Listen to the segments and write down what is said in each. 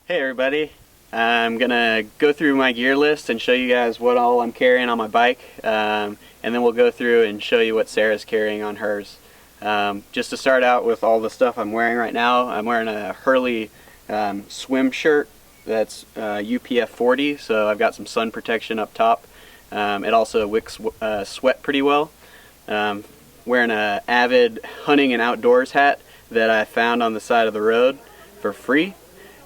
Hey everybody, I'm gonna go through my gear list and show you guys what all I'm carrying on my bike, and then we'll go through and show you what Sarah's carrying on hers. Just to start out with all the stuff I'm wearing right now, I'm wearing a Hurley swim shirt that's UPF 40, so I've got some sun protection up top. It also wicks sweat pretty well. Wearing a Avid hunting and outdoors hat that I found on the side of the road for free.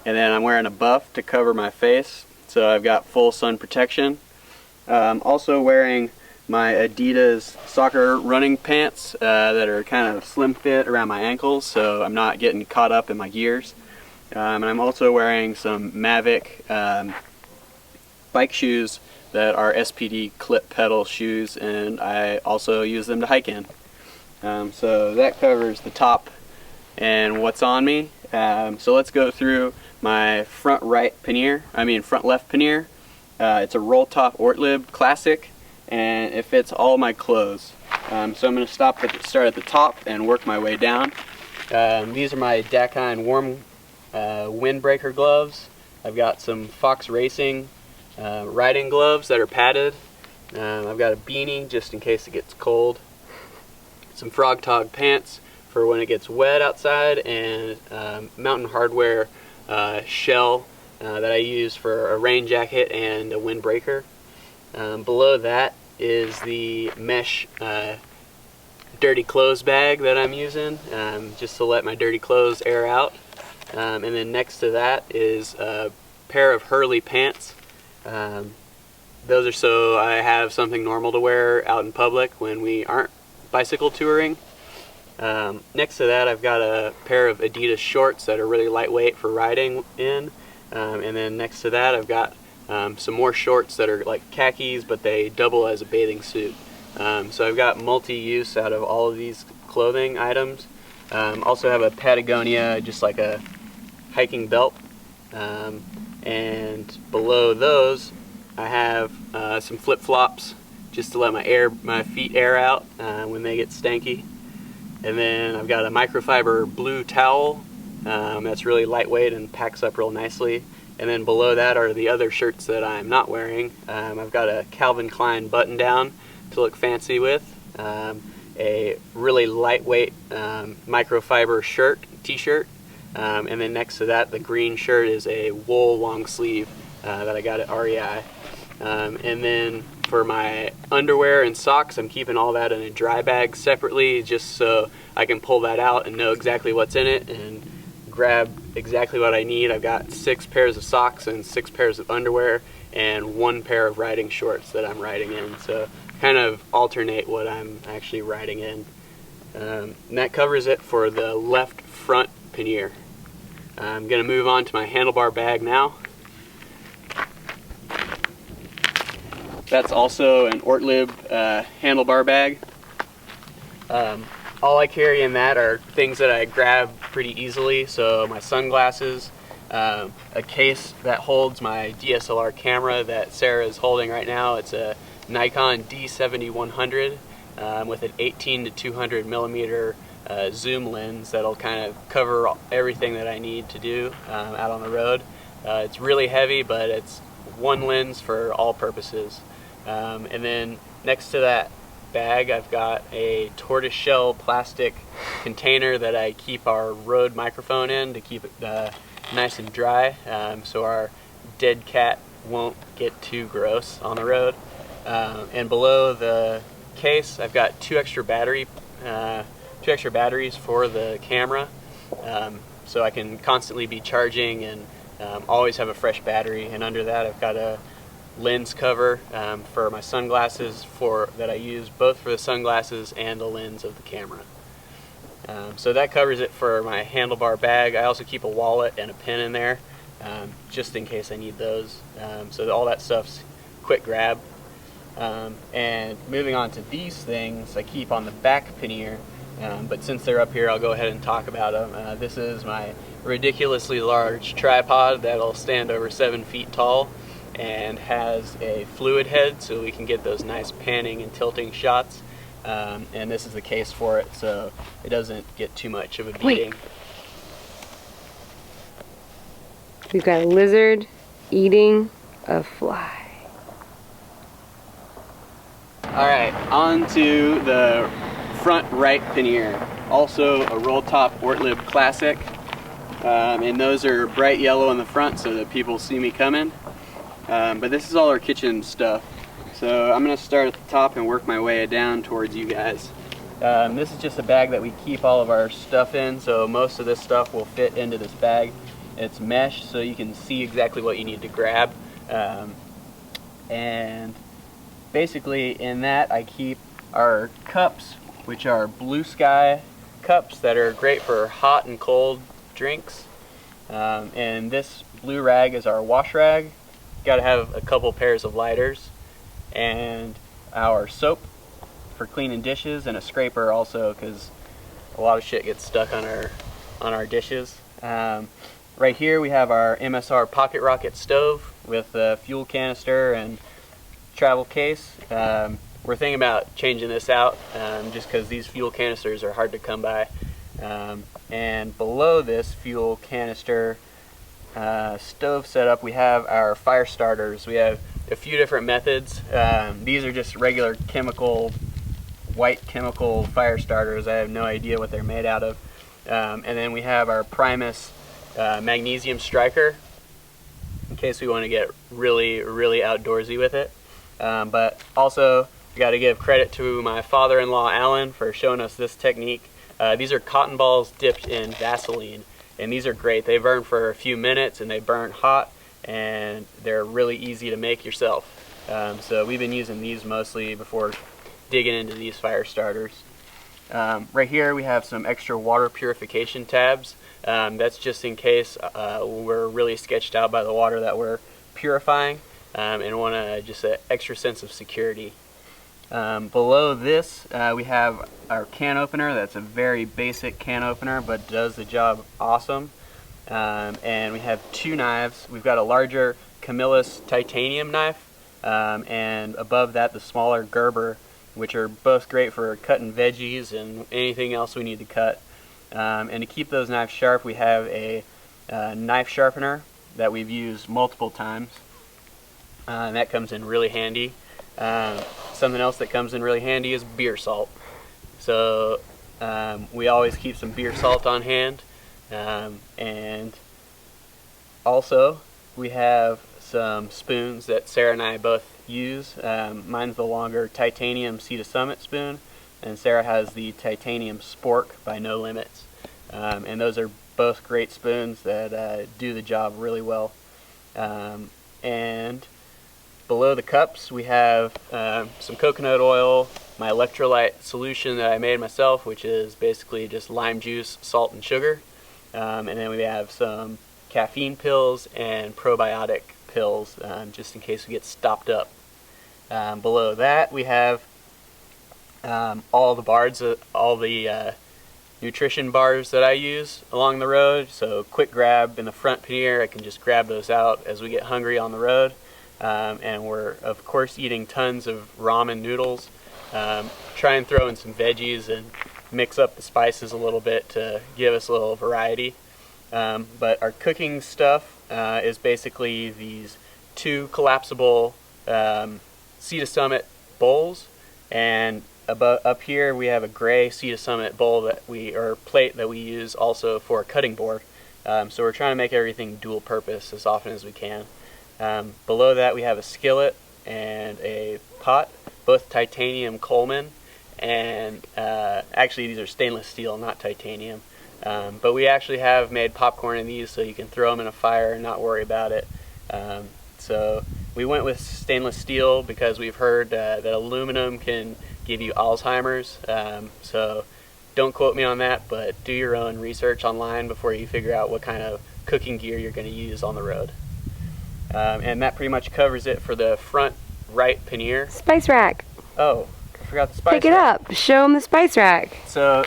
And then I'm wearing a buff to cover my face, so I've got full sun protection. Also wearing my Adidas soccer running pants that are kind of slim fit around my ankles, so I'm not getting caught up in my gears. And I'm also wearing some Mavic bike shoes that are SPD clip pedal shoes, and I also use them to hike in. So that covers the top and what's on me. So let's go through my front left pannier. It's a roll top Ortlib Classic, and it fits all my clothes. So I'm going to start at the top and work my way down. These are my Dakine warm windbreaker gloves. I've got some Fox Racing riding gloves that are padded. I've got a beanie just in case it gets cold. Some Frog Tog pants for when it gets wet outside, and Mountain Hardwear shell that I use for a rain jacket and a windbreaker. Below that is the mesh dirty clothes bag that I'm using, just to let my dirty clothes air out. And then next to that is a pair of Hurley pants. Those are so I have something normal to wear out in public when we aren't bicycle touring. Next to that, I've got a pair of Adidas shorts that are really lightweight for riding in, and then next to that I've got some more shorts that are like khakis, but they double as a bathing suit. So I've got multi-use out of all of these clothing items. Also have a Patagonia, just like a hiking belt, and below those I have some flip-flops just to let my feet air out when they get stanky. And then I've got a microfiber blue towel that's really lightweight and packs up real nicely. And then below that are the other shirts that I'm not wearing. I've got a Calvin Klein button down to look fancy with, a really lightweight microfiber t-shirt, and then next to that, the green shirt is a wool long sleeve that I got at REI. And then for my underwear and socks, I'm keeping all that in a dry bag separately, just so I can pull that out and know exactly what's in it and grab exactly what I need. I've got 6 pairs of socks and 6 pairs of underwear and 1 pair of riding shorts that I'm riding in, so kind of alternate what I'm actually riding in. And that covers it for the left front pannier. I'm going to move on to my handlebar bag now. That's also an Ortlib handlebar bag. All I carry in that are things that I grab pretty easily, so my sunglasses, a case that holds my DSLR camera that Sarah is holding right now. It's a Nikon D7100 with an 18 to 200 millimeter zoom lens that'll kind of cover everything that I need to do out on the road. It's really heavy, but it's one lens for all purposes. And then next to that bag, I've got a tortoiseshell plastic container that I keep our Rode microphone in to keep it nice and dry, so our dead cat won't get too gross on the road. And below the case, I've got two extra batteries for the camera, so I can constantly be charging and always have a fresh battery. And under that, I've got a lens cover for my sunglasses that I use both for the sunglasses and the lens of the camera. So that covers it for my handlebar bag. I also keep a wallet and a pen in there just in case I need those. So all that stuff's quick grab. And moving on to these things, I keep on the back pannier, but since they're up here, I'll go ahead and talk about them. This is my ridiculously large tripod that'll stand over 7 feet tall and has a fluid head so we can get those nice panning and tilting shots. And this is the case for it, so it doesn't get too much of a beating. We've got a lizard eating a fly. Alright, on to the front right pannier. Also a roll top Ortlib Classic. And those are bright yellow in the front so that people see me coming. But this is all our kitchen stuff. So I'm going to start at the top and work my way down towards you guys. This is just a bag that we keep all of our stuff in, so most of this stuff will fit into this bag. It's mesh so you can see exactly what you need to grab. And basically in that I keep our cups, which are Blue Sky cups that are great for hot and cold drinks. And this blue rag is our wash rag. Got to have a couple pairs of lighters. And our soap for cleaning dishes, and a scraper also because a lot of shit gets stuck on our dishes. Right here we have our MSR Pocket Rocket stove with a fuel canister and travel case. We're thinking about changing this out just because these fuel canisters are hard to come by. And below this fuel canister stove setup we have our fire starters. We have a few different methods. These are just regular white chemical fire starters. I have no idea what they're made out of. And then we have our Primus magnesium striker in case we want to get really outdoorsy with it. But also we got to give credit to my father-in-law Alan for showing us this technique. These are cotton balls dipped in Vaseline, and these are great. They burn for a few minutes and they burn hot, and they're really easy to make yourself. So we've been using these mostly before digging into these fire starters. Right here we have some extra water purification tabs. That's just in case we're really sketched out by the water that we're purifying and want just an extra sense of security. Below this we have our can opener. That's a very basic can opener but does the job awesome. And we have two knives. We've got a larger Camillus titanium knife and above that the smaller Gerber, which are both great for cutting veggies and anything else we need to cut. And to keep those knives sharp we have a knife sharpener that we've used multiple times. And that comes in really handy. Something else that comes in really handy is beer salt. So we always keep some beer salt on hand. And also we have some spoons that Sarah and I both use. Mine's the longer titanium Sea to Summit spoon, and Sarah has the titanium Spork by No Limits. And those are both great spoons that do the job really well. And below the cups we have some coconut oil, my electrolyte solution that I made myself, which is basically just lime juice, salt, and sugar. And then we have some caffeine pills and probiotic pills just in case we get stopped up. Below that we have all the nutrition bars that I use along the road. So quick grab in the front pannier, I can just grab those out as we get hungry on the road. And we're of course eating tons of ramen noodles. Try and throw in some veggies and mix up the spices a little bit to give us a little variety. But our cooking stuff is basically these two collapsible Sea to Summit bowls, and up here we have a gray Sea to Summit bowl plate that we use also for a cutting board. So we're trying to make everything dual purpose as often as we can. Below that we have a skillet and a pot, both titanium Coleman, and actually these are stainless steel, not titanium. But we actually have made popcorn in these so you can throw them in a fire and not worry about it. So we went with stainless steel because we've heard that aluminum can give you Alzheimer's. So don't quote me on that, but do your own research online before you figure out what kind of cooking gear you're going to use on the road. And that pretty much covers it for the front right pannier. Spice rack. Oh, I forgot the spice rack. Pick it up. Show them the spice rack. So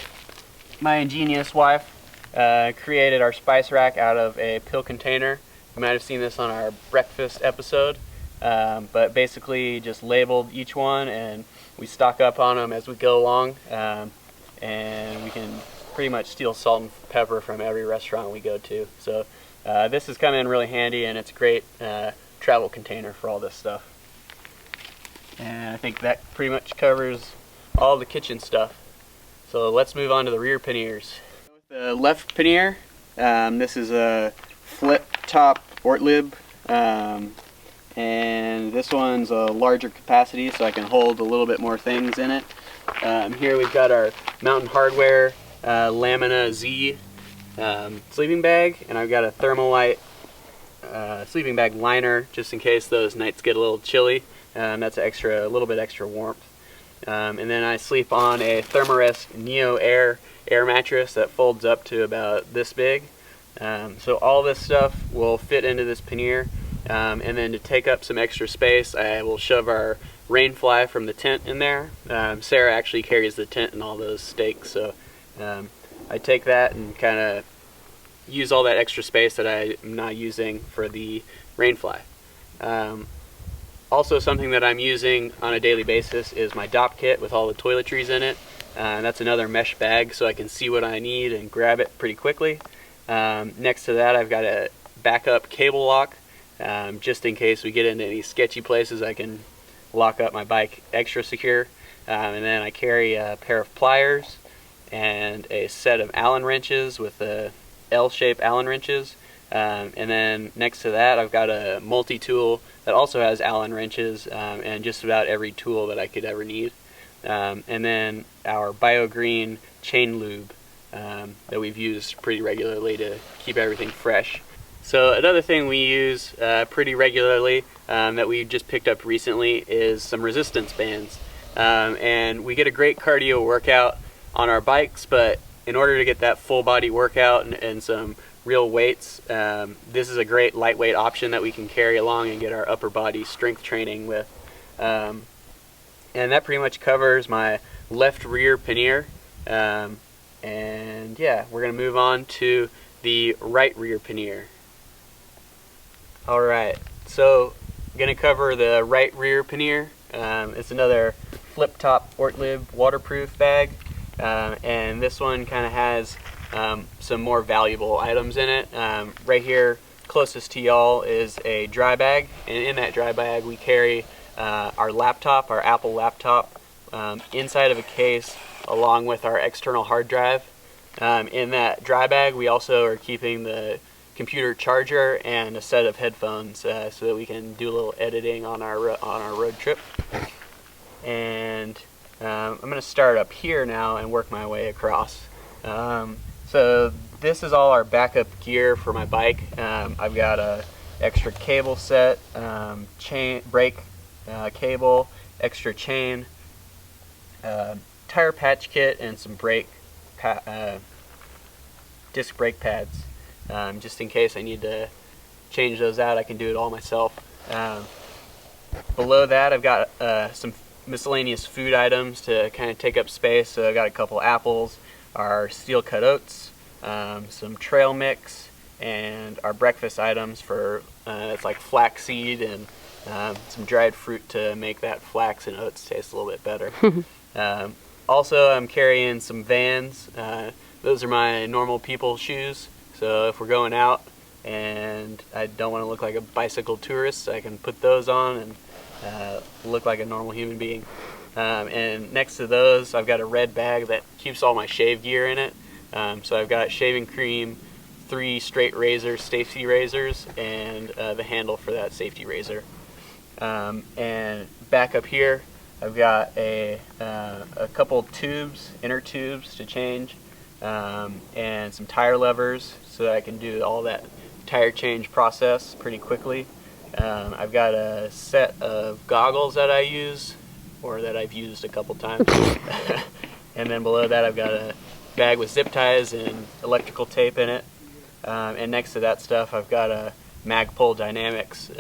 my ingenious wife created our spice rack out of a pill container. You might have seen this on our breakfast episode, but basically just labeled each one and we stock up on them as we go along, and we can pretty much steal salt and pepper from every restaurant we go to. So This has come in really handy, and it's a great travel container for all this stuff. And I think that pretty much covers all the kitchen stuff. So let's move on to the rear panniers. With the left pannier, this is a flip top Ortlib, and this one's a larger capacity, so I can hold a little bit more things in it. Here we've got our Mountain Hardware Lamina Z sleeping bag, and I've got a Thermalite sleeping bag liner just in case those nights get a little chilly. That's a little bit extra warmth. And then I sleep on a Thermarest Neo air mattress that folds up to about this big. So all this stuff will fit into this pannier. And then to take up some extra space, I will shove our rainfly from the tent in there. Sarah actually carries the tent and all those stakes, so I take that and kind of use all that extra space that I'm not using for the rainfly. Also, something that I'm using on a daily basis is my DOP kit with all the toiletries in it. That's another mesh bag, so I can see what I need and grab it pretty quickly. Next to that, I've got a backup cable lock. Just in case we get into any sketchy places, I can lock up my bike extra secure. And then I carry a pair of pliers and a set of Allen wrenches with the L-shaped Allen wrenches. And then next to that, I've got a multi-tool that also has Allen wrenches and just about every tool that I could ever need. And then our BioGreen chain lube that we've used pretty regularly to keep everything fresh. So another thing we use pretty regularly that we just picked up recently is some resistance bands. And we get a great cardio workout on our bikes, but in order to get that full body workout and some real weights, this is a great lightweight option that we can carry along and get our upper body strength training with. And that pretty much covers my left rear pannier. And yeah, we're going to move on to the right rear pannier. Alright, so I'm going to cover the right rear pannier. It's another flip top Ortlib waterproof bag, and this one kind of has some more valuable items in it. Right here closest to y'all is a dry bag, and in that dry bag we carry our laptop, our Apple laptop, inside of a case along with our external hard drive. In that dry bag we also are keeping the computer charger and a set of headphones so that we can do a little editing on our road trip. And I'm going to start up here now and work my way across. So this is all our backup gear for my bike. I've got a extra cable set, chain, brake cable, extra chain, tire patch kit, and some disc brake pads. Just in case I need to change those out, I can do it all myself. Below that, I've got some miscellaneous food items to kind of take up space. So I've got a couple apples, our steel cut oats, some trail mix, and our breakfast items for it's like flaxseed and some dried fruit to make that flax and oats taste a little bit better. Also, I'm carrying some Vans. Those are my normal people shoes. So if we're going out and I don't want to look like a bicycle tourist, I can put those on and look like a normal human being. And next to those, I've got a red bag that keeps all my shave gear in it. So I've got shaving cream, 3 straight razors, safety razors, and the handle for that safety razor. And back up here, I've got a couple tubes, inner tubes to change, and some tire levers so that I can do all that tire change process pretty quickly. I've got a set of goggles that I use, or that I've used a couple times. And then below that I've got a bag with zip ties and electrical tape in it. And next to that stuff I've got a Magpul Dynamics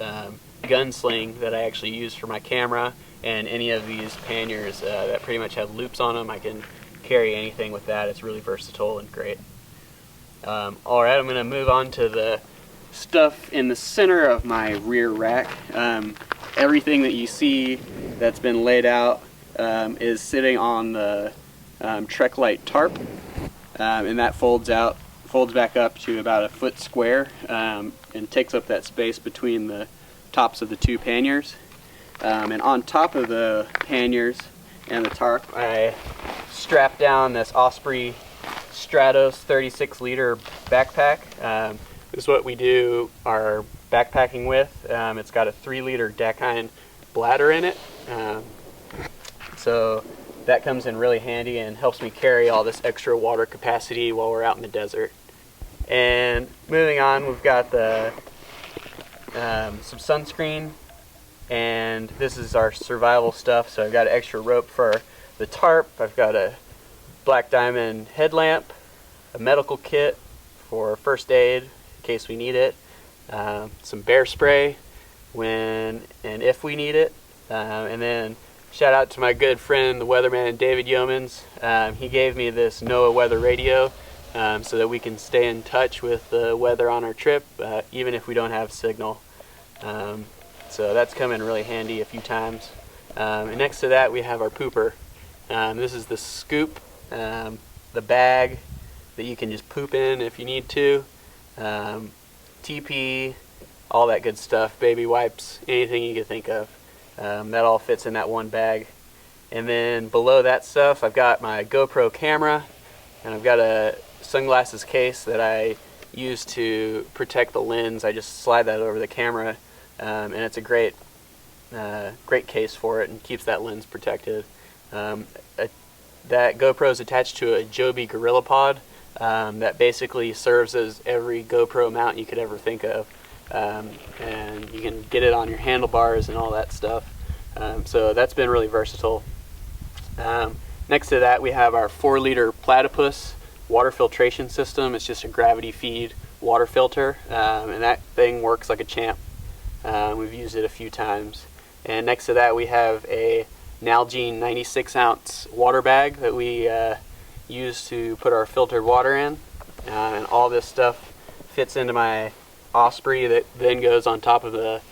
gunsling that I actually use for my camera, and any of these panniers that pretty much have loops on them. I can carry anything with that. It's really versatile and great. Alright, I'm going to move on to the stuff in the center of my rear rack. Everything that you see that's been laid out is sitting on the Trek Light tarp, and that folds out folds back up to about a foot square and takes up that space between the tops of the two panniers. And on top of the panniers and the tarp, I strapped down this Osprey Stratos 36-liter backpack. This is what we do our backpacking with. It's got a 3-liter Dakine bladder in it. So that comes in really handy and helps me carry all this extra water capacity while we're out in the desert. And moving on, we've got the some sunscreen, and this is our survival stuff. So I've got an extra rope for the tarp. I've got a black diamond headlamp, a medical kit for first aid in case we need it, some bear spray when and if we need it, and then shout out to my good friend, the weatherman David Yeomans. He gave me this NOAA weather radio so that we can stay in touch with the weather on our trip, even if we don't have signal. So that's come in really handy a few times. And next to that, we have our pooper. This is the scoop, the bag that you can just poop in if you need to. TP, all that good stuff, baby wipes, anything you can think of. That all fits in that one bag. And then below that stuff, I've got my GoPro camera, and I've got a sunglasses case that I use to protect the lens. I just slide that over the camera, and it's a great case for it and keeps that lens protected. That GoPro is attached to a Joby Gorilla Pod that basically serves as every GoPro mount you could ever think of. And you can get it on your handlebars and all that stuff. So that's been really versatile. Next to that, we have our 4-liter Platypus water filtration system. It's just a gravity feed water filter, and that thing works like a champ. We've used it a few times. And next to that, we have a Nalgene 96-ounce water bag that we use to put our filtered water in. And all this stuff fits into my Osprey that then goes on top of the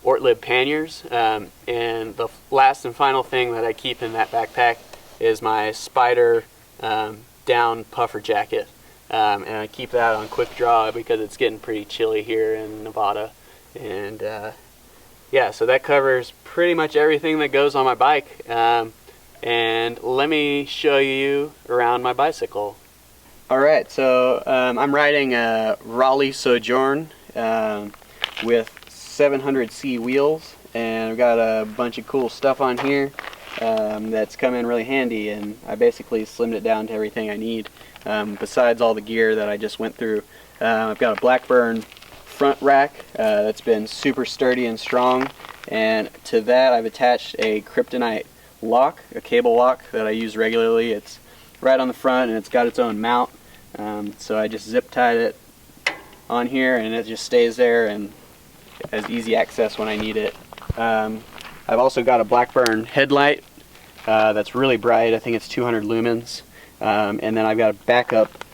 Ortlib panniers. And the last and final thing that I keep in that backpack is my Spider down puffer jacket. And I keep that on quick draw because it's getting pretty chilly here in Nevada. And yeah, so that covers pretty much everything that goes on my bike. And let me show you around my bicycle. Alright, so I'm riding a Raleigh Sojourn with 700C wheels, and I've got a bunch of cool stuff on here that's come in really handy, and I basically slimmed it down to everything I need besides all the gear that I just went through. I've got a Blackburn front rack that's been super sturdy and strong, and to that I've attached a kryptonite lock, a cable lock that I use regularly. It's right on the front and it's got its own mount, so I just zip tied it on here and it just stays there and has easy access when I need it. I've also got a Blackburn headlight that's really bright. I think it's 200 lumens, and then I've got a backup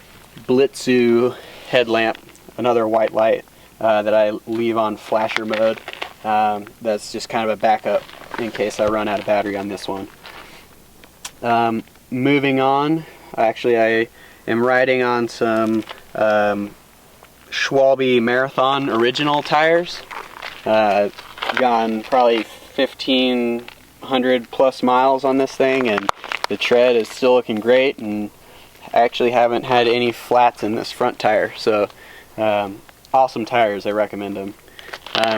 Blitzu headlamp, another white light that I leave on flasher mode. That's just kind of a backup in case I run out of battery on this one. Moving on, actually I am riding on some Schwalbe Marathon original tires. Gone probably 1,500 plus miles on this thing, and the tread is still looking great, and I actually haven't had any flats in this front tire, so awesome tires, I recommend them.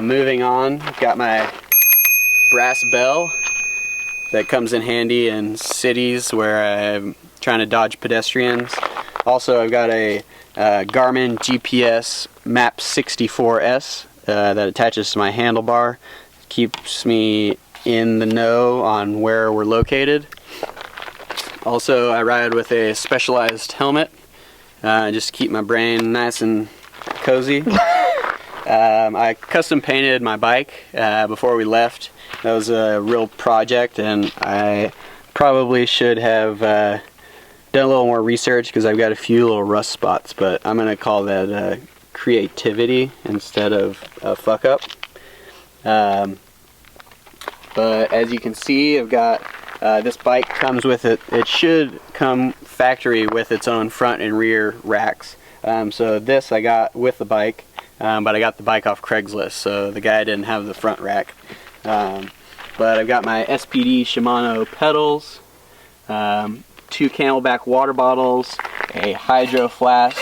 Moving on, I've got my brass bell that comes in handy in cities where I'm trying to dodge pedestrians. Also, I've got a Garmin GPS Map 64S that attaches to my handlebar. Keeps me in the know on where we're located. Also, I ride with a specialized helmet just to keep my brain nice and cozy. I custom painted my bike before we left. That was a real project, and I probably should have done a little more research because I've got a few little rust spots, but I'm going to call that creativity instead of a fuck up. But as you can see, I've got this bike comes with it. It should come factory with its own front and rear racks. So this I got with the bike, but I got the bike off Craigslist, so the guy didn't have the front rack. But I've got my SPD Shimano pedals, 2 Camelback water bottles, a hydro flask,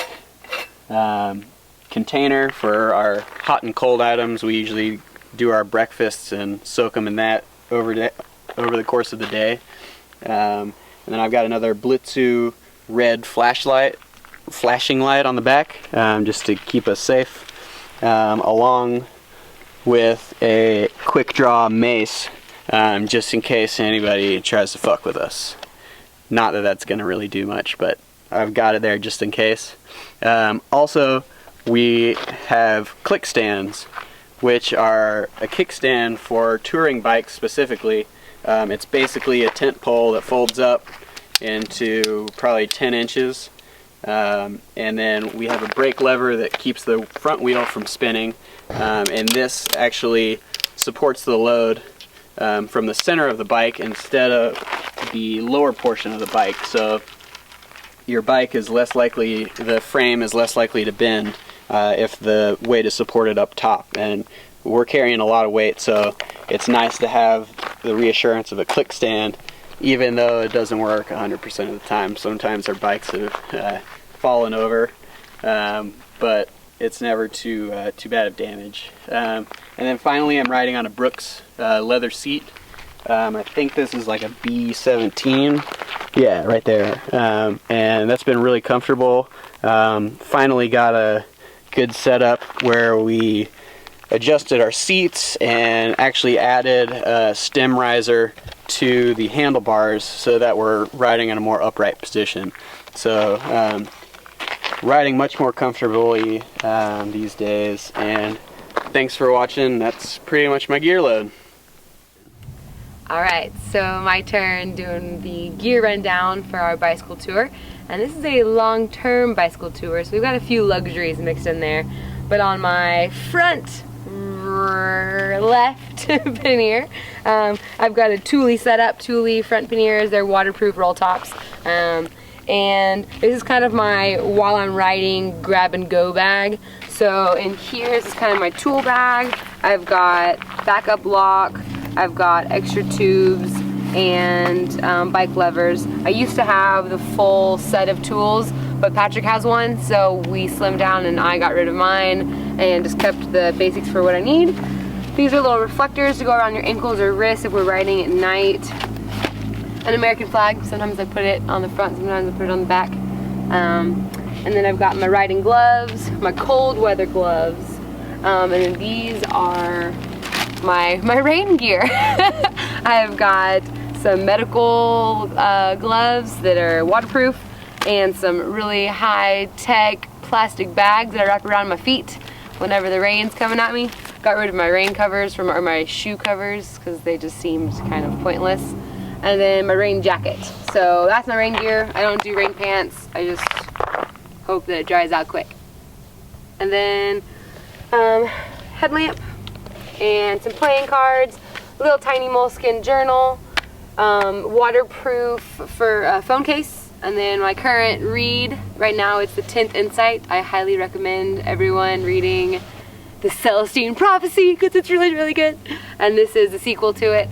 container for our hot and cold items. We usually do our breakfasts and soak them in that over the course of the day. And then I've got another Blitzu red flashing light on the back, just to keep us safe, along with a quick draw mace, just in case anybody tries to fuck with us. Not that that's gonna really do much, but I've got it there just in case. Also, we have click stands, which are a kickstand for touring bikes specifically. It's basically a tent pole that folds up into probably 10 inches. And then we have a brake lever that keeps the front wheel from spinning. And this actually supports the load from the center of the bike instead of the lower portion of the bike. So your bike is less likely, the frame is less likely to bend if the weight is supported up top. And we're carrying a lot of weight, so it's nice to have the reassurance of a click stand, even though it doesn't work 100% of the time. Sometimes our bikes have fallen over, but it's never too bad of damage. And then finally, I'm riding on a Brooks leather seat. I think this is like a B17. Yeah, right there. And that's been really comfortable. Finally got a good setup where we adjusted our seats and actually added a stem riser to the handlebars so that we're riding in a more upright position. So riding much more comfortably these days. And thanks for watching. That's pretty much my gear load. Alright, so my turn doing the gear rundown for our bicycle tour. And this is a long-term bicycle tour, so we've got a few luxuries mixed in there. But on my front left pannier, I've got a Thule setup, Thule front panniers. They're waterproof roll tops. And this is kind of my, while I'm riding, grab and go bag. So in here, this is kind of my tool bag. I've got backup lock, I've got extra tubes, and bike levers. I used to have the full set of tools, but Patrick has one, so we slimmed down and I got rid of mine and just kept the basics for what I need. These are little reflectors to go around your ankles or wrists if we're riding at night. An American flag, sometimes I put it on the front, sometimes I put it on the back. And then I've got my riding gloves, my cold weather gloves, and then these are my rain gear. I've got some medical gloves that are waterproof and some really high-tech plastic bags that I wrap around my feet whenever the rain's coming at me. Got rid of my rain covers or my shoe covers because they just seemed kind of pointless. And then my rain jacket. So that's my rain gear. I don't do rain pants. I just hope that it dries out quick. And then headlamp and some playing cards, a little tiny moleskin journal, waterproof for a phone case, and then my current read right now, it's the 10th Insight. I highly recommend everyone reading the Celestine Prophecy because it's really, really good. And this is the sequel to it.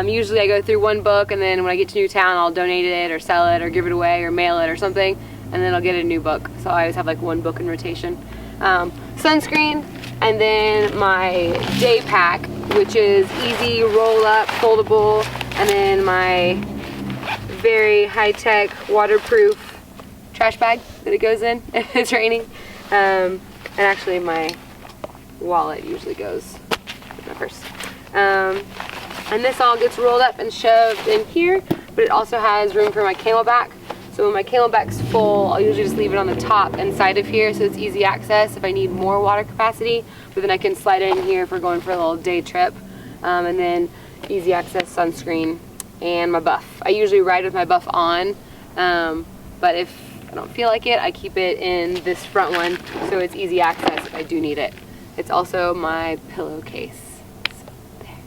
Usually I go through one book, and then when I get to a new town, I'll donate it or sell it or give it away or mail it or something, and then I'll get a new book. So I always have like one book in rotation. Sunscreen, and then my day pack, which is easy, roll up, foldable, and then my very high-tech waterproof trash bag that it goes in if it's raining. And actually my wallet usually goes with my purse. And this all gets rolled up and shoved in here, but it also has room for my Camelback. So when my Camelback's full, I'll usually just leave it on the top and side of here so it's easy access if I need more water capacity, but then I can slide it in here if we're going for a little day trip. And then easy access sunscreen and my buff. I usually ride with my buff on, but if I don't feel like it, I keep it in this front one so it's easy access if I do need it. It's also my pillowcase. So there.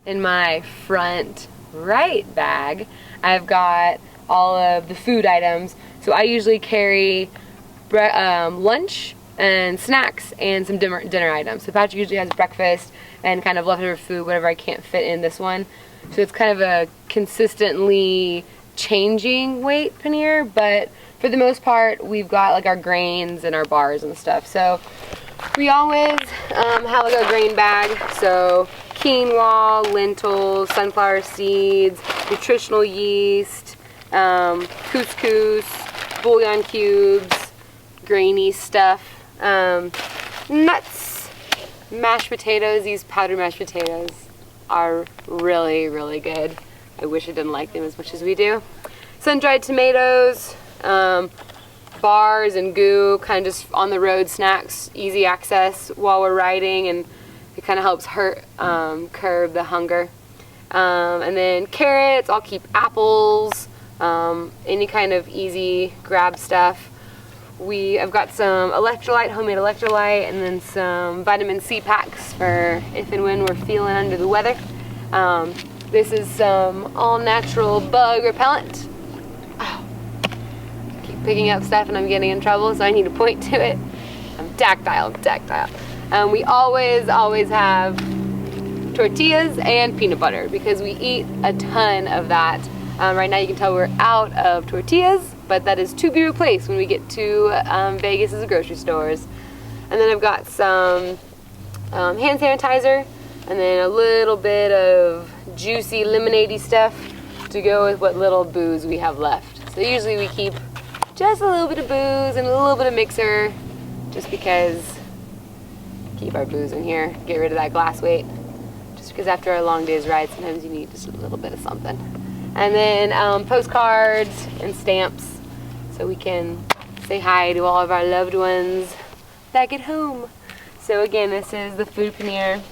In my front right bag, I've got all of the food items. So I usually carry lunch and snacks and some dinner items. So Patrick usually has breakfast and kind of leftover food, whatever I can't fit in this one. So it's kind of a consistently changing weight pannier, but for the most part, we've got like our grains and our bars and stuff. So we always have like a grain bag. So quinoa, lentils, sunflower seeds, nutritional yeast, couscous, bouillon cubes, grainy stuff, nuts, mashed potatoes. These powdered mashed potatoes are really, really good. I wish I didn't like them as much as we do. Sun-dried tomatoes, bars and goo, kind of just on the road snacks, easy access while we're riding, and it kind of helps curb the hunger. And then carrots, I'll keep apples, any kind of easy grab stuff. I've got some electrolyte, homemade electrolyte, and then some vitamin C packs for if and when we're feeling under the weather. This is some all-natural bug repellent. Oh, keep picking up stuff and I'm getting in trouble, so I need to point to it. I'm tactile. We always have tortillas and peanut butter because we eat a ton of that. Right now you can tell we're out of tortillas, but that is to be replaced when we get to Vegas' grocery stores. And then I've got some hand sanitizer, and then a little bit of juicy lemonade-y stuff to go with what little booze we have left. So usually we keep just a little bit of booze and a little bit of mixer, just because keep our booze in here, get rid of that glass weight. Just because after a long day's ride, sometimes you need just a little bit of something. And then postcards and stamps, so we can say hi to all of our loved ones back at home. So again, this is the food pannier.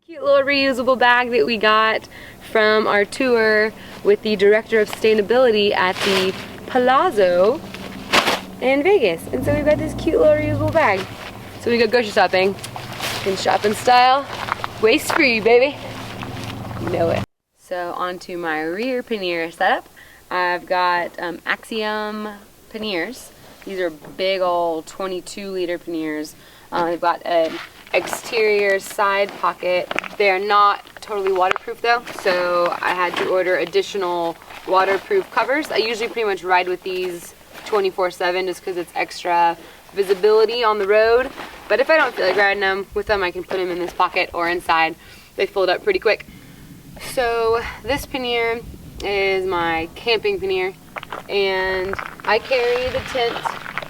Cute little reusable bag that we got from our tour with the director of sustainability at the Palazzo in Vegas. And so we've got this cute little reusable bag. So we go grocery shopping in shopping style, waste free, baby. You know it. So onto my rear pannier setup. I've got Axiom panniers. These are big old 22-liter panniers. They've got an exterior side pocket. They are not totally waterproof though, so I had to order additional waterproof covers. I usually pretty much ride with these 24/7 just because it's extra visibility on the road. But if I don't feel like riding them with them, I can put them in this pocket or inside. They fold up pretty quick. So this pannier is my camping pannier, and I carry the tent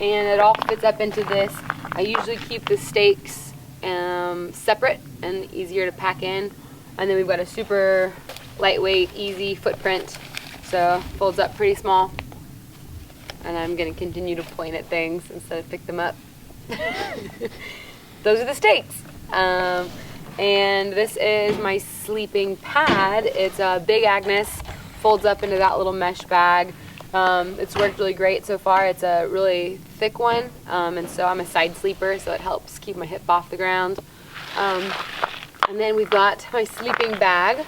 and it all fits up into this. I usually keep the stakes separate and easier to pack in, and then we've got a super lightweight, easy footprint, so folds up pretty small. And I'm going to continue to point at things instead of pick them up. Those are the stakes. And this is my sleeping pad. It's a Big Agnes, folds up into that little mesh bag. It's worked really great so far. It's a really thick one, and so I'm a side sleeper, so it helps keep my hip off the ground. And then we've got my sleeping bag,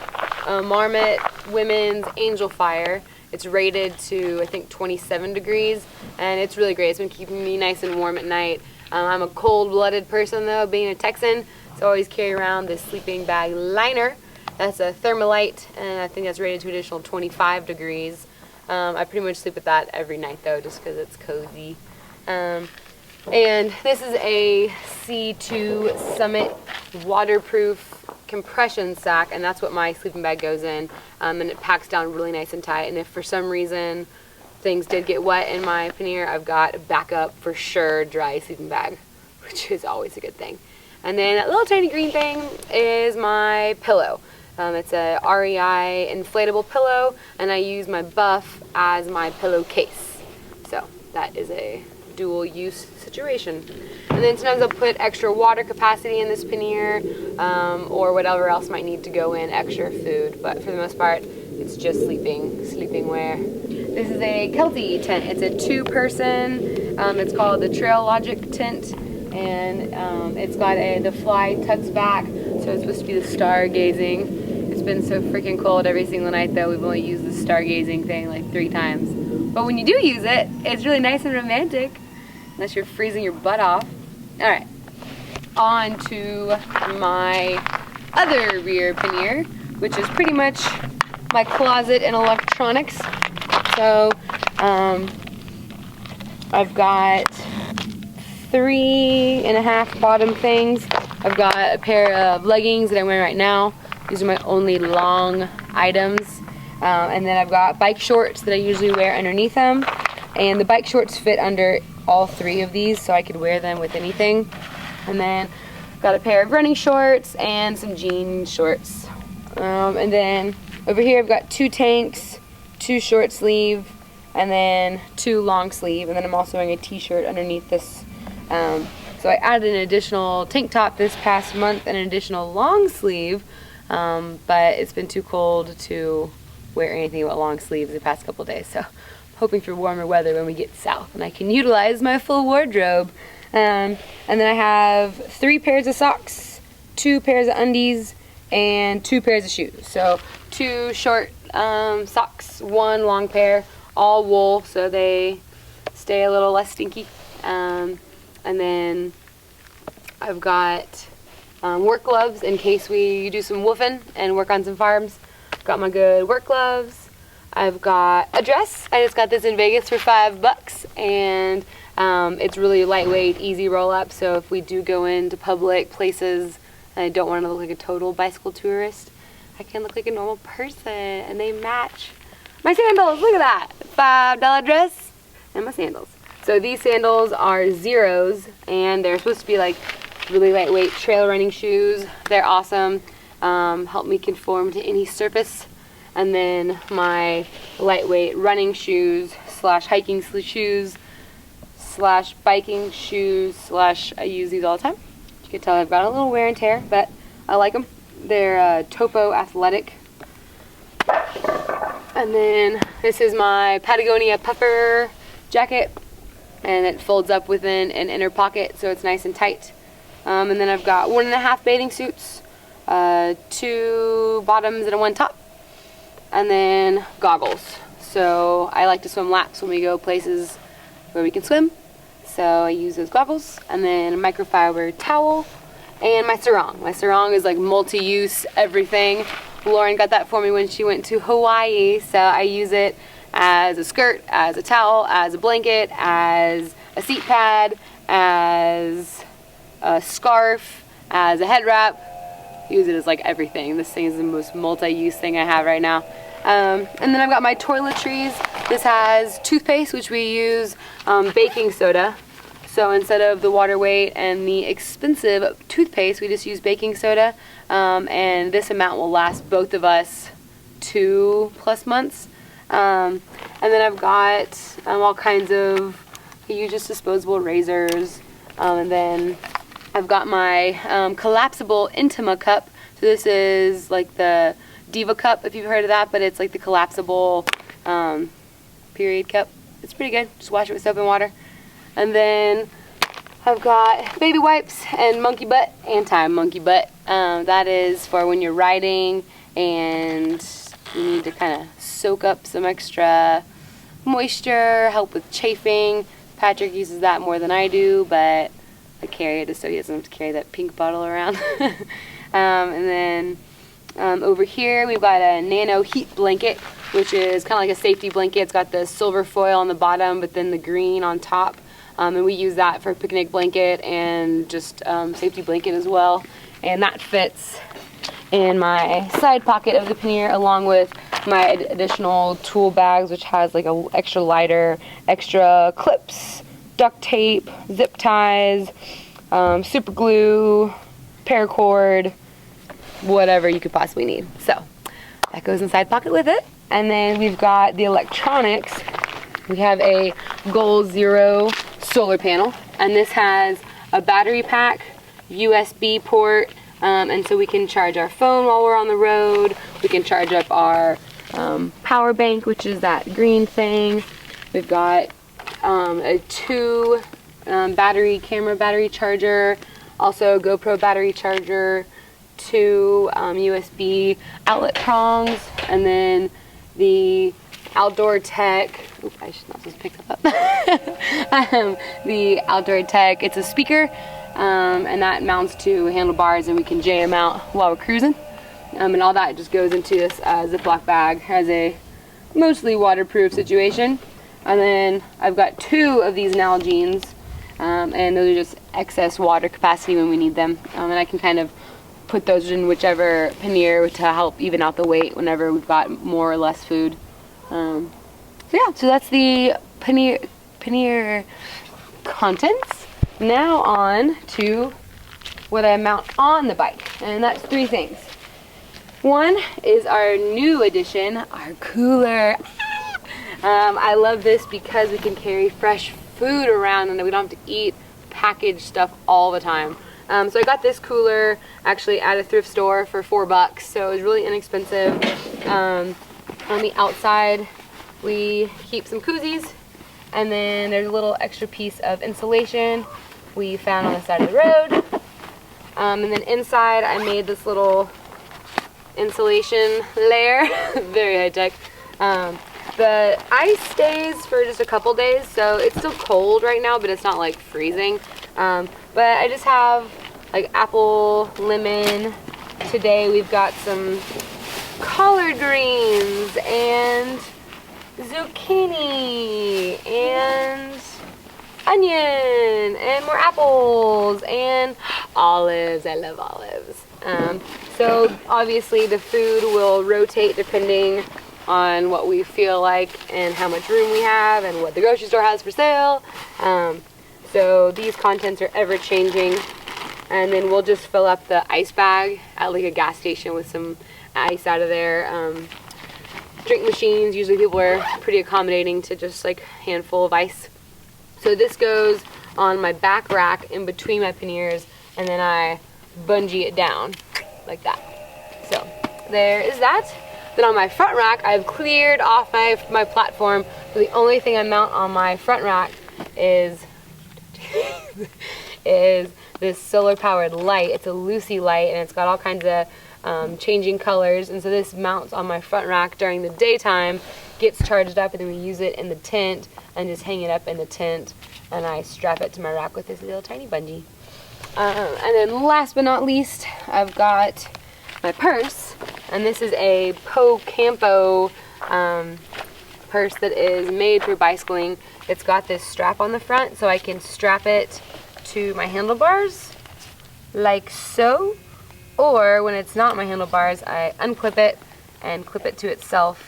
Marmot Women's Angel Fire. It's rated to, I think, 27 degrees, and it's really great. It's been keeping me nice and warm at night. I'm a cold-blooded person, though, being a Texan, so I always carry around this sleeping bag liner. That's a Thermalite, and I think that's rated to an additional 25 degrees. I pretty much sleep with that every night, though, just because it's cozy. And this is a C2 Summit waterproof compression sack, and that's what my sleeping bag goes in. And it packs down really nice and tight, and if for some reason things did get wet in my pannier, I've got a backup for sure dry sleeping bag, which is always a good thing. And then that little tiny green thing is my pillow. It's a REI inflatable pillow, and I use my Buff as my pillowcase. So that is a dual use situation. And then sometimes I'll put extra water capacity in this pannier, or whatever else might need to go in, extra food. But for the most part, it's just sleeping wear. This is a Kelty tent. It's a 2-person. It's called the Trail Logic tent, and it's got the fly tucks back, so it's supposed to be the stargazing. It's been so freaking cold every single night though. We've only used the stargazing thing like 3 times. But when you do use it, it's really nice and romantic. unless you're freezing your butt off. All right, on to my other rear pannier, which is pretty much my closet and electronics. So I've got 3.5 bottom things. I've got a pair of leggings that I'm wearing right now. These are my only long items. And then I've got bike shorts that I usually wear underneath them. And the bike shorts fit under all 3 of these, so I could wear them with anything. And then I've got a pair of running shorts and some jean shorts. And then over here I've got 2 tanks, 2 short sleeve, and then 2 long sleeve. And then I'm also wearing a t-shirt underneath this. So I added an additional tank top this past month and an additional long sleeve, but it's been too cold to wear anything but long sleeves the past couple days, so I'm hoping for warmer weather when we get south and I can utilize my full wardrobe. And then I have 3 pairs of socks, 2 pairs of undies, and 2 pairs of shoes. So 2 short socks, 1 long pair, all wool, so they stay a little less stinky. And then I've got work gloves in case we do some woofing and work on some farms. Got my good work gloves. I've got a dress. I just got this in Vegas for $5, and it's really lightweight, easy roll up. So if we do go into public places and I don't want to look like a total bicycle tourist, I can look like a normal person, and they match my sandals. Look at that, $5 dress and my sandals. So these sandals are Zeros, and they're supposed to be like really lightweight trail running shoes. They're awesome. Help me conform to any surface. And then my lightweight running shoes slash hiking shoes slash biking shoes slash I use these all the time. You can tell I've got a little wear and tear, but I like them. They're Topo Athletic. And then this is my Patagonia puffer jacket, and it folds up within an inner pocket, so it's nice and tight. And then I've got 1.5 bathing suits, 2 bottoms and 1 top, and then goggles. So I like to swim laps when we go places where we can swim, so I use those goggles. And then a microfiber towel, and my sarong. My sarong is like multi-use everything. Lauren got that for me when she went to Hawaii, so I use it as a skirt, as a towel, as a blanket, as a seat pad, as a scarf, as a head wrap. Use it as like everything. This thing is the most multi-use thing I have right now. And then I've got my toiletries. This has toothpaste, which we use baking soda. So instead of the water weight and the expensive toothpaste, we just use baking soda. And this amount will last both of us 2+ months. And then I've got all kinds of, I use just disposable razors. And then I've got my collapsible Intima cup. So this is like the Diva cup, if you've heard of that, but it's like the collapsible period cup. It's pretty good. Just wash it with soap and water. And then I've got baby wipes and monkey butt, anti-monkey butt. That is for when you're riding and you need to kind of soak up some extra moisture, help with chafing. Patrick uses that more than I do, but I carry it just so he doesn't have to carry that pink bottle around. And then over here we've got a nano heat blanket, which is kind of like a safety blanket. It's got the silver foil on the bottom, but then the green on top. And we use that for a picnic blanket and just safety blanket as well. And that fits in my side pocket of the pannier, along with my additional tool bags, which has like a extra lighter, extra clips, duct tape, zip ties, super glue, paracord, whatever you could possibly need. So that goes inside pocket with it. And then we've got the electronics. We have a Goal Zero solar panel, and this has a battery pack, USB port, and so we can charge our phone while we're on the road. We can charge up our power bank, which is that green thing. We've got a 2 camera battery charger, also a GoPro battery charger, 2 USB outlet prongs, and then the Outdoor Tech. Oop, I should not supposed to pick that up. The Outdoor Tech. It's a speaker, and that mounts to handlebars, and we can jam out while we're cruising. And all that just goes into this Ziploc bag as a mostly waterproof situation. And then I've got 2 of these Nalgene's, and those are just excess water capacity when we need them. And I can kind of put those in whichever pannier to help even out the weight whenever we've got more or less food. So yeah, so that's the pannier contents. Now on to what I mount on the bike, and that's 3 things. One is our new addition, our cooler. I love this because we can carry fresh food around and we don't have to eat packaged stuff all the time. So I got this cooler actually at a thrift store for $4, so it was really inexpensive. On the outside we keep some koozies, and then there's a little extra piece of insulation we found on the side of the road. And then inside I made this little insulation layer, very high tech. The ice stays for just a couple days, so it's still cold right now, but it's not like freezing. But I just have like apple, lemon. Today we've got some collard greens and zucchini and onion and more apples and olives. I love olives. So obviously the food will rotate depending on what we feel like and how much room we have and what the grocery store has for sale. So these contents are ever changing, and then we'll just fill up the ice bag at like a gas station with some ice out of there. Drink machines, usually people are pretty accommodating to just like a handful of ice. So this goes on my back rack in between my panniers, and then I bungee it down like that. So there is that. Then on my front rack, I've cleared off my platform. So the only thing I mount on my front rack is this solar powered light. It's a Lucy light, and it's got all kinds of changing colors. And so this mounts on my front rack during the daytime, gets charged up, and then we use it in the tent and just hang it up in the tent. And I strap it to my rack with this little tiny bungee. And then last but not least, I've got my purse, and this is a Po Campo purse that is made for bicycling. It's got this strap on the front, so I can strap it to my handlebars like so, or when it's not my handlebars, I unclip it and clip it to itself,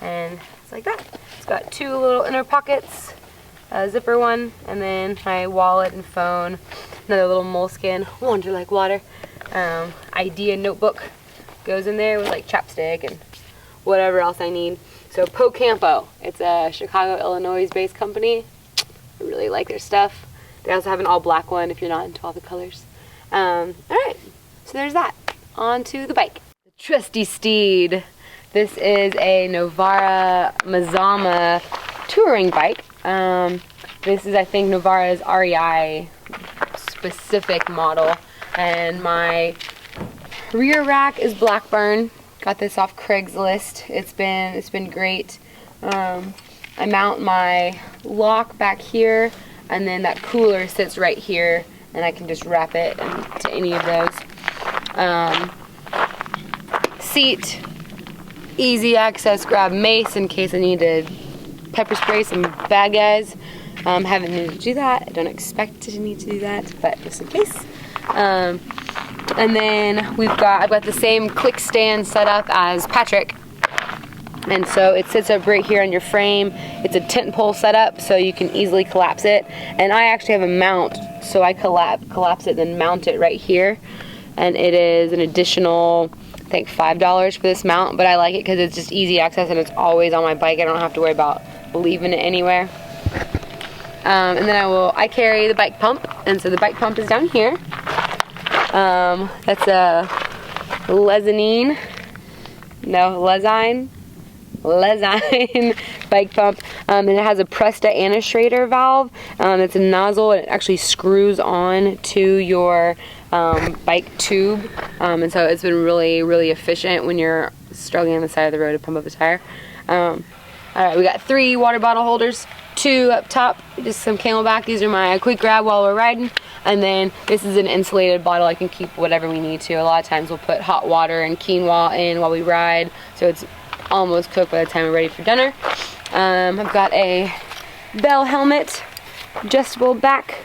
and it's like that. It's got 2 little inner pockets, a zipper one, and then my wallet and phone, another little moleskin, wander like water. Idea notebook goes in there with like chapstick and whatever else I need. So Po Campo, it's a Chicago, Illinois based company. I really like their stuff. They also have an all black one if you're not into all the colors. Alright, so there's that. On to the bike. The trusty steed. This is a Novara Mazama touring bike. This is, I think, Novara's REI specific model. And my rear rack is Blackburn. Got this off Craigslist. It's been great. I mount my lock back here, and then that cooler sits right here, and I can just wrap it to any of those. Seat, easy access. Grab mace in case I need to pepper spray some bad guys. Haven't needed to do that. I don't expect to need to do that, but just in case. And then I've got the same click stand set up as Patrick, and so it sits up right here on your frame. It's a tent pole setup, so you can easily collapse it, and I actually have a mount, so I collapse it, then mount it right here, and it is an additional, I think, $5 for this mount, but I like it because it's just easy access and it's always on my bike. I don't have to worry about leaving it anywhere. And then I carry the bike pump, and so the bike pump is down here. That's a Lezine bike pump, and it has a Presta Anistrator valve. It's a nozzle, and it actually screws on to your bike tube, and so it's been really, really efficient when you're struggling on the side of the road to pump up a tire. Alright, we got 3 water bottle holders, 2 up top, just some Camelback. These are my quick grab while we're riding. And then this is an insulated bottle. I can keep whatever we need to. A lot of times we'll put hot water and quinoa in while we ride, so it's almost cooked by the time we're ready for dinner. I've got a Bell helmet, adjustable back,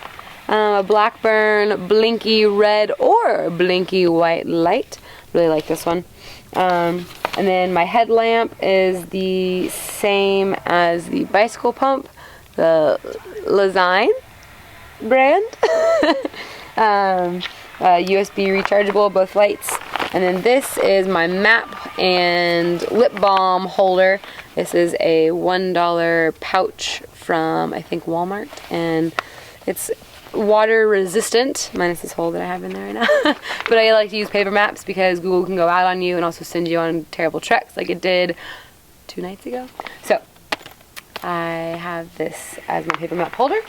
a Blackburn blinky red or blinky white light. Really like this one. And then my headlamp is the same as the bicycle pump, the Lazine brand. USB rechargeable, both lights. And then this is my map and lip balm holder. This is a $1 pouch from, I think, Walmart, and it's water resistant, minus this hole that I have in there right now. But I like to use paper maps because Google can go out on you and also send you on terrible treks like it did 2 nights ago. So I have this as my paper map holder.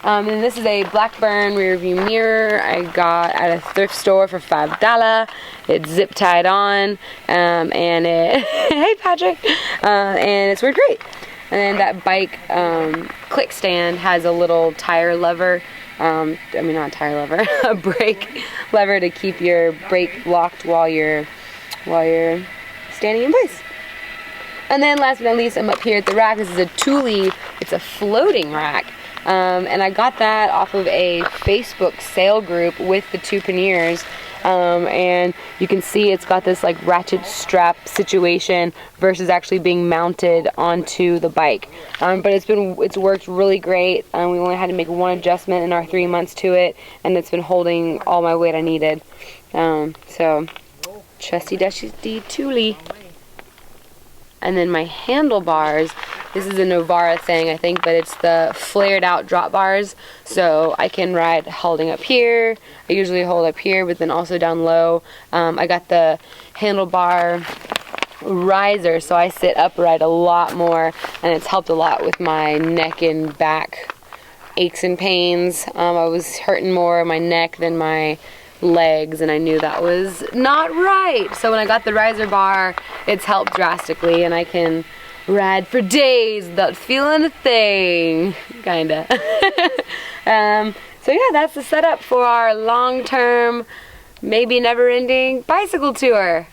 And this is a Blackburn rear view mirror I got at a thrift store for $5. It's zip tied on, and it hey Patrick, and it's worked great. And then that bike click stand has a little tire lever. I mean, not a tire lever, a brake lever to keep your brake locked while you're standing in place. And then last but not least, I'm up here at the rack. This is a Thule. It's a floating rack. And I got that off of a Facebook sale group with the 2 panniers. And you can see it's got this like ratchet strap situation versus actually being mounted onto the bike. But it's worked really great. We only had to make 1 adjustment in our 3 months to it, and it's been holding all my weight I needed. So trusty dusty Thule. And then my handlebars, this is a Novara thing, I think, but it's the flared out drop bars. So I can ride holding up here. I usually hold up here, but then also down low. I got the handlebar riser, so I sit upright a lot more, and it's helped a lot with my neck and back aches and pains. I was hurting more my neck than my legs, and I knew that was not right. So when I got the riser bar, it's helped drastically, and I can ride for days without feeling a thing, kinda. So yeah, that's the setup for our long-term, maybe never-ending bicycle tour.